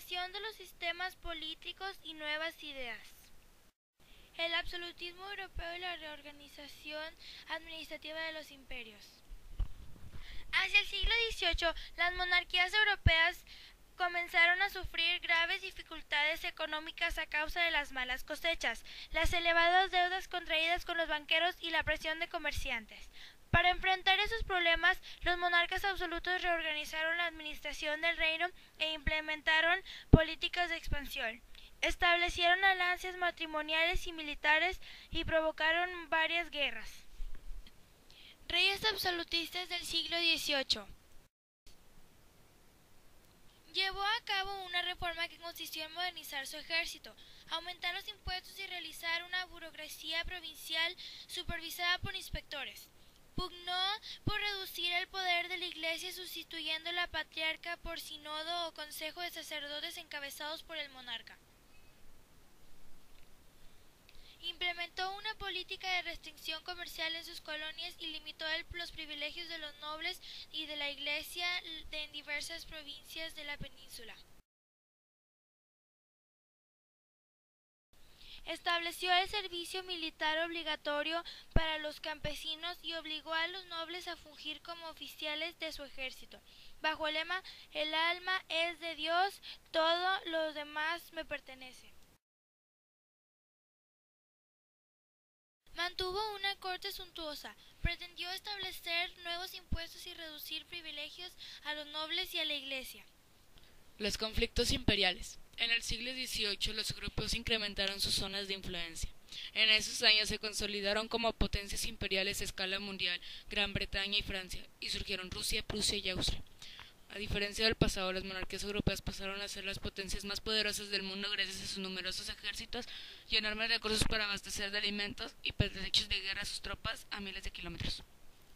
Reorganización de los sistemas políticos y nuevas ideas. El absolutismo europeo y la reorganización administrativa de los imperios. Hacia el siglo XVIII, las monarquías europeas comenzaron a sufrir graves dificultades económicas a causa de las malas cosechas, las elevadas deudas contraídas con los banqueros y la presión de comerciantes. Para enfrentar esos problemas, los monarcas absolutos reorganizaron la administración del reino e implementaron políticas de expansión. Establecieron alianzas matrimoniales y militares y provocaron varias guerras. Reyes absolutistas del siglo XVIII. Llevó a cabo una reforma que consistió en modernizar su ejército, aumentar los impuestos y realizar una burocracia provincial supervisada por inspectores. Pugnó por reducir el poder de la Iglesia sustituyendo la patriarca por sínodo o consejo de sacerdotes encabezados por el monarca. Implementó una política de restricción comercial en sus colonias y limitó los privilegios de los nobles y de la Iglesia en diversas provincias de la península. Estableció el servicio militar obligatorio para los campesinos y obligó a los nobles a fungir como oficiales de su ejército, bajo el lema "El alma es de Dios, todo lo demás me pertenece". Mantuvo una corte suntuosa, pretendió establecer nuevos impuestos y reducir privilegios a los nobles y a la Iglesia. Los conflictos imperiales. En el siglo XVIII los europeos incrementaron sus zonas de influencia. En esos años se consolidaron como potencias imperiales a escala mundial Gran Bretaña y Francia, y surgieron Rusia, Prusia y Austria. A diferencia del pasado, las monarquías europeas pasaron a ser las potencias más poderosas del mundo gracias a sus numerosos ejércitos y enormes recursos para abastecer de alimentos y pertrechos de guerra a sus tropas a miles de kilómetros.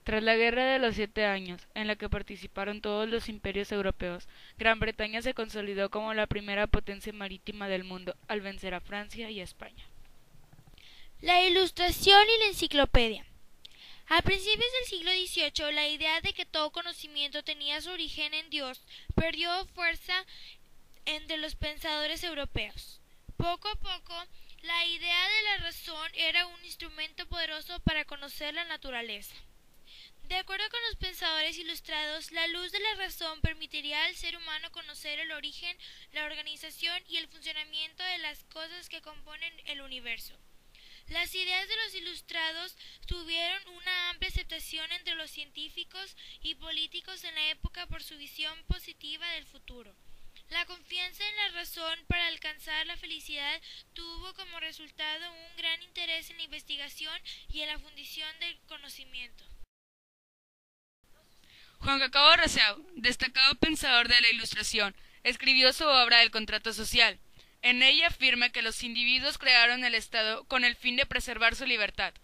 Tras la Guerra de los 7 Años, en la que participaron todos los imperios europeos, Gran Bretaña se consolidó como la primera potencia marítima del mundo al vencer a Francia y a España. La Ilustración y la Enciclopedia. A principios del siglo XVIII, la idea de que todo conocimiento tenía su origen en Dios perdió fuerza entre los pensadores europeos. Poco a poco, la idea de la razón era un instrumento poderoso para conocer la naturaleza. De acuerdo con los pensadores ilustrados, la luz de la razón permitiría al ser humano conocer el origen, la organización y el funcionamiento de las cosas que componen el universo. Las ideas de los ilustrados tuvieron una amplia aceptación entre los científicos y políticos en la época por su visión positiva del futuro. La confianza en la razón para alcanzar la felicidad tuvo como resultado un gran interés en la investigación y en la fundición del conocimiento. Juan Jacobo Rousseau, destacado pensador de la Ilustración, escribió su obra El contrato social. En ella afirma que los individuos crearon el Estado con el fin de preservar su libertad.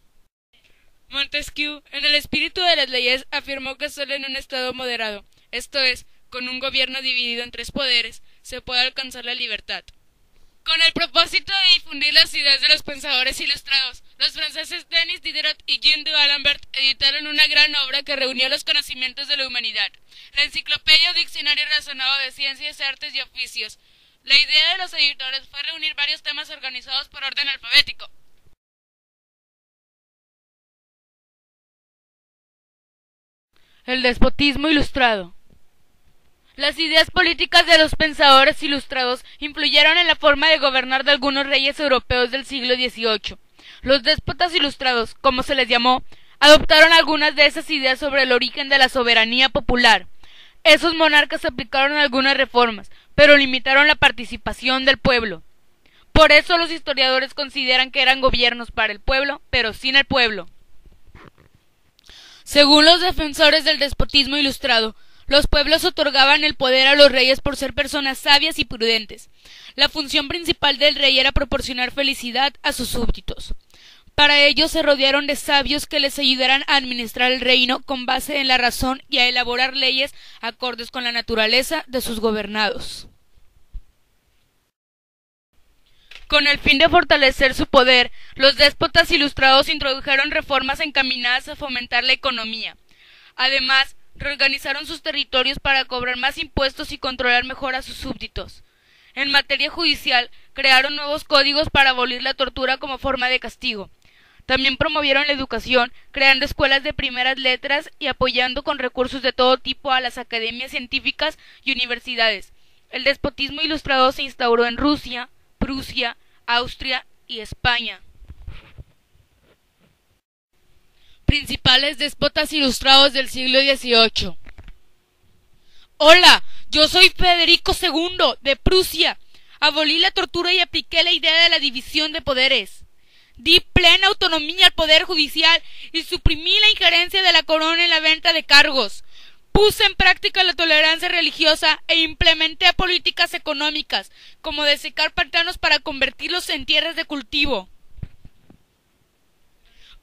Montesquieu, en El espíritu de las leyes, afirmó que solo en un Estado moderado, esto es, con un gobierno dividido en 3 poderes, se puede alcanzar la libertad. Con el propósito de difundir las ideas de los pensadores ilustrados, los franceses Denis Diderot y Jean de D'Alembert editaron una gran obra que reunió los conocimientos de la humanidad, la Enciclopedia o Diccionario Razonado de Ciencias, Artes y Oficios. La idea de los editores fue reunir varios temas organizados por orden alfabético. El despotismo ilustrado. Las ideas políticas de los pensadores ilustrados influyeron en la forma de gobernar de algunos reyes europeos del siglo XVIII. Los déspotas ilustrados, como se les llamó, adoptaron algunas de esas ideas sobre el origen de la soberanía popular. Esos monarcas aplicaron algunas reformas, pero limitaron la participación del pueblo. Por eso los historiadores consideran que eran gobiernos para el pueblo, pero sin el pueblo. Según los defensores del despotismo ilustrado, los pueblos otorgaban el poder a los reyes por ser personas sabias y prudentes. La función principal del rey era proporcionar felicidad a sus súbditos. Para ello se rodearon de sabios que les ayudaran a administrar el reino con base en la razón y a elaborar leyes acordes con la naturaleza de sus gobernados. Con el fin de fortalecer su poder, los déspotas ilustrados introdujeron reformas encaminadas a fomentar la economía. Además, reorganizaron sus territorios para cobrar más impuestos y controlar mejor a sus súbditos. En materia judicial, crearon nuevos códigos para abolir la tortura como forma de castigo. También promovieron la educación, creando escuelas de primeras letras y apoyando con recursos de todo tipo a las academias científicas y universidades. El despotismo ilustrado se instauró en Rusia, Prusia, Austria y España. Principales déspotas ilustrados del siglo XVIII. Hola, yo soy Federico II, de Prusia. Abolí la tortura y apliqué la idea de la división de poderes. Di plena autonomía al poder judicial y suprimí la injerencia de la corona en la venta de cargos. Puse en práctica la tolerancia religiosa e implementé políticas económicas, como desecar pantanos para convertirlos en tierras de cultivo.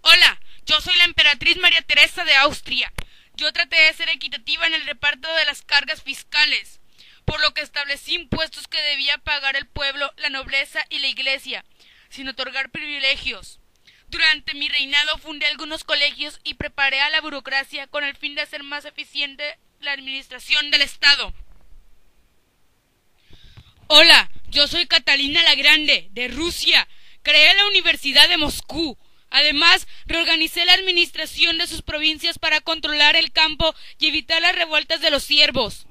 Hola, yo soy la emperatriz María Teresa de Austria. Yo traté de ser equitativa en el reparto de las cargas fiscales, por lo que establecí impuestos que debía pagar el pueblo, la nobleza y la iglesia, sin otorgar privilegios. Durante mi reinado fundé algunos colegios y preparé a la burocracia con el fin de hacer más eficiente la administración del Estado. Hola, yo soy Catalina la Grande, de Rusia. Creé la Universidad de Moscú. Además, reorganicé la administración de sus provincias para controlar el campo y evitar las revueltas de los siervos.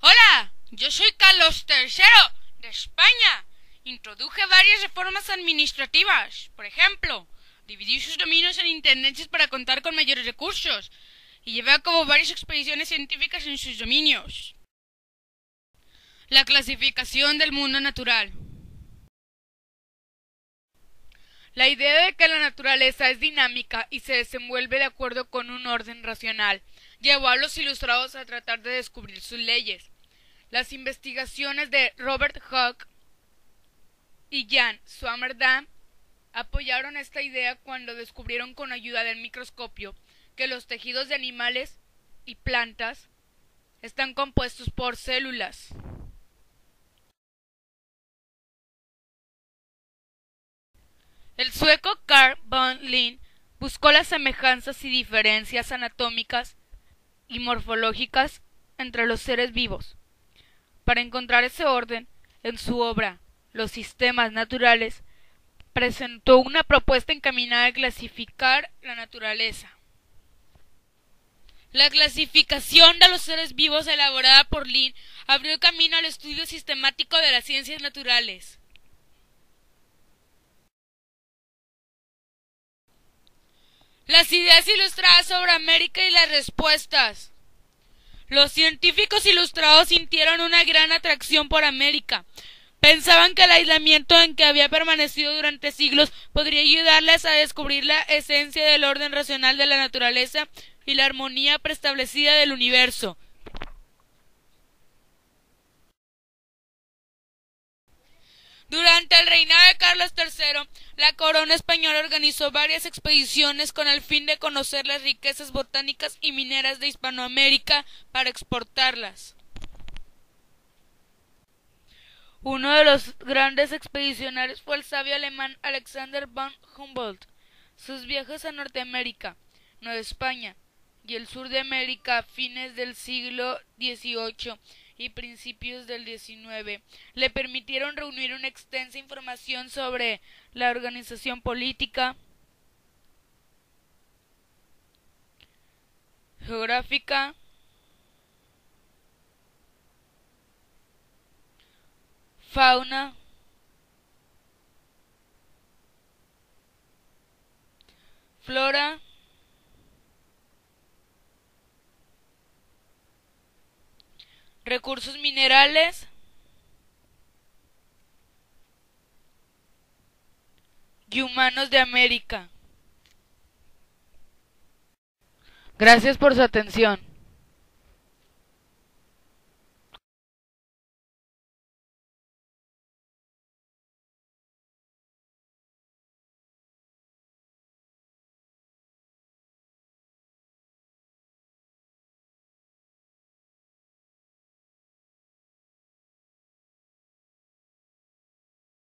Hola, yo soy Carlos III, de España. Introduje varias reformas administrativas. Por ejemplo, dividí sus dominios en intendencias para contar con mayores recursos y llevé a cabo varias expediciones científicas en sus dominios. La clasificación del mundo natural. La idea de que la naturaleza es dinámica y se desenvuelve de acuerdo con un orden racional llevó a los ilustrados a tratar de descubrir sus leyes. Las investigaciones de Robert Hooke y Jan Swammerdam apoyaron esta idea cuando descubrieron con ayuda del microscopio que los tejidos de animales y plantas están compuestos por células. El sueco Carl von Linné buscó las semejanzas y diferencias anatómicas y morfológicas entre los seres vivos. Para encontrar ese orden, en su obra Los sistemas naturales, presentó una propuesta encaminada a clasificar la naturaleza. La clasificación de los seres vivos elaborada por Linné abrió camino al estudio sistemático de las ciencias naturales. Las ideas ilustradas sobre América y las respuestas. Los científicos ilustrados sintieron una gran atracción por América. Pensaban que el aislamiento en que había permanecido durante siglos podría ayudarles a descubrir la esencia del orden racional de la naturaleza y la armonía preestablecida del universo. Durante el reinado de Carlos III, la corona española organizó varias expediciones con el fin de conocer las riquezas botánicas y mineras de Hispanoamérica para exportarlas. Uno de los grandes expedicionarios fue el sabio alemán Alexander von Humboldt. Sus viajes a Norteamérica, Nueva España y el sur de América a fines del siglo XVIII y principios del XIX le permitieron reunir una extensa información sobre la organización política, geográfica, fauna, flora, recursos minerales y humanos de América. Gracias por su atención.